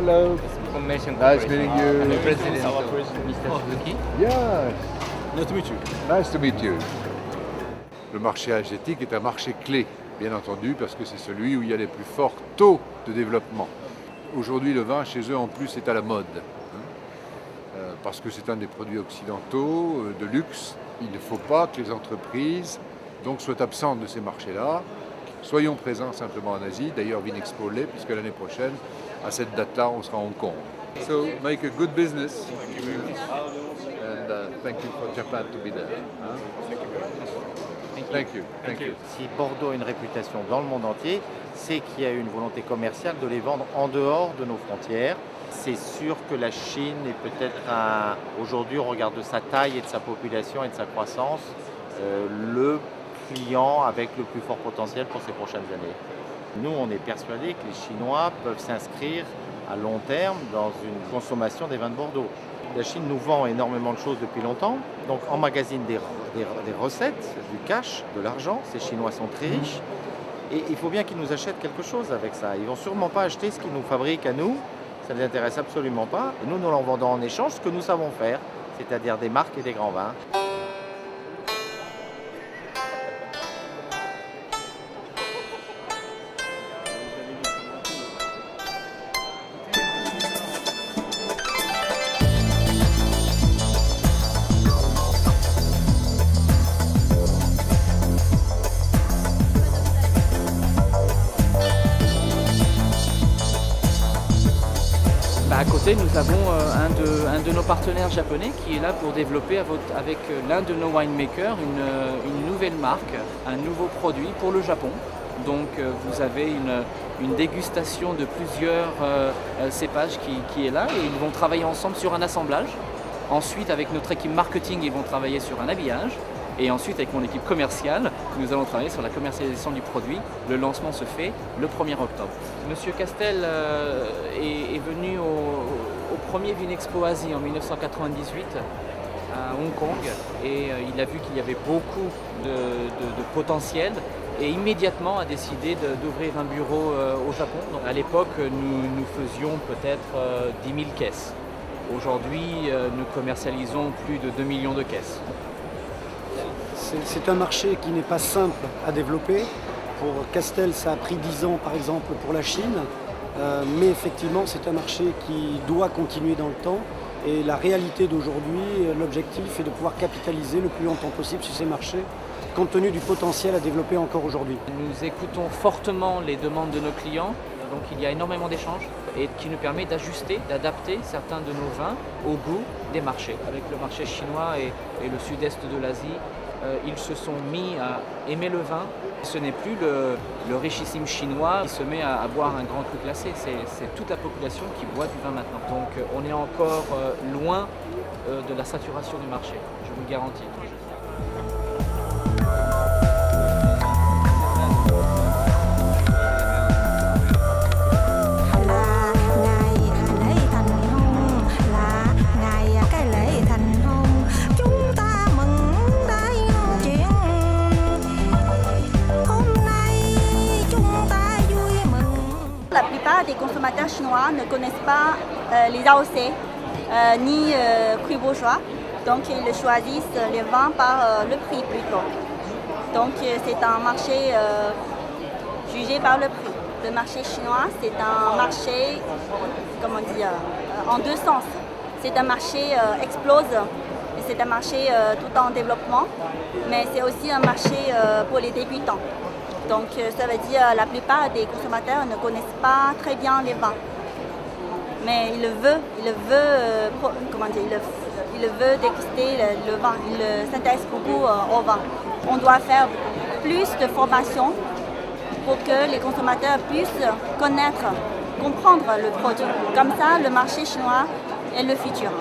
Hello. Commission Nice Corporation. meeting you. And the president, Mr. Suzuki. Yes. Nice to meet you. Nice to meet you. Le marché asiatique est un marché clé, bien entendu, parce que c'est celui où il y a les plus forts taux de développement. Aujourd'hui, le vin, chez eux, en plus, est à la mode. Parce que c'est un des produits occidentaux de luxe. Il ne faut pas que les entreprises donc, soient absentes de ces marchés-là. Soyons présents simplement en Asie. D'ailleurs, Vinexpo l'est, puisque l'année prochaine, à cette date-là, on sera à Hong Kong. So, make a good business. And thank you for Japan to be there. Thank you. Thank you. Si Bordeaux a une réputation dans le monde entier, c'est qu'il y a une volonté commerciale de les vendre en dehors de nos frontières. C'est sûr que la Chine est peut-être aujourd'hui, au regard de sa taille et de sa population et de sa croissance, le client avec le plus fort potentiel pour ces prochaines années. Nous, on est persuadés que les Chinois peuvent s'inscrire à long terme dans une consommation des vins de Bordeaux. La Chine nous vend énormément de choses depuis longtemps, donc emmagasine des recettes, du cash, de l'argent. Ces Chinois sont très riches et il faut bien qu'ils nous achètent quelque chose avec ça. Ils ne vont sûrement pas acheter ce qu'ils nous fabriquent à nous, ça ne les intéresse absolument pas. Et nous leur vendons en échange ce que nous savons faire, c'est-à-dire des marques et des grands vins. À côté, nous avons un de nos partenaires japonais qui est là pour développer avec l'un de nos winemakers une nouvelle marque, un nouveau produit pour le Japon. Donc vous avez une dégustation de plusieurs cépages qui est là et ils vont travailler ensemble sur un assemblage. Ensuite, avec notre équipe marketing, ils vont travailler sur un habillage. Et ensuite, avec mon équipe commerciale, nous allons travailler sur la commercialisation du produit. Le lancement se fait le 1er octobre. Monsieur Castel est venu au premier Vinexpo Asie en 1998 à Hong Kong et il a vu qu'il y avait beaucoup de potentiel et immédiatement a décidé d'ouvrir un bureau au Japon. Donc, à l'époque, nous faisions peut-être 10 000 caisses. Aujourd'hui, nous commercialisons plus de 2 millions de caisses. C'est un marché qui n'est pas simple à développer. Pour Castel, ça a pris 10 ans par exemple pour la Chine, mais effectivement c'est un marché qui doit continuer dans le temps et la réalité d'aujourd'hui, l'objectif est de pouvoir capitaliser le plus longtemps possible sur ces marchés compte tenu du potentiel à développer encore aujourd'hui. Nous écoutons fortement les demandes de nos clients, donc il y a énormément d'échanges et qui nous permet d'ajuster, d'adapter certains de nos vins au goût des marchés. Avec le marché chinois et le sud-est de l'Asie, ils se sont mis à aimer le vin. Ce n'est plus le richissime chinois qui se met à boire un grand cru classé, c'est toute la population qui boit du vin maintenant. Donc on est encore loin de la saturation du marché, je vous le garantis. La plupart des consommateurs chinois ne connaissent pas les AOC ni cru bourgeois, donc ils choisissent les vins par le prix plutôt. Donc c'est un marché jugé par le prix. Le marché chinois, c'est un marché, comment dire, en deux sens. C'est un marché explose, c'est un marché tout en développement, mais c'est aussi un marché pour les débutants. Donc ça veut dire que la plupart des consommateurs ne connaissent pas très bien les vins. Mais il veut déguster le vin, il s'intéresse beaucoup au vin. On doit faire plus de formation pour que les consommateurs puissent connaître, comprendre le produit. Comme ça, le marché chinois est le futur.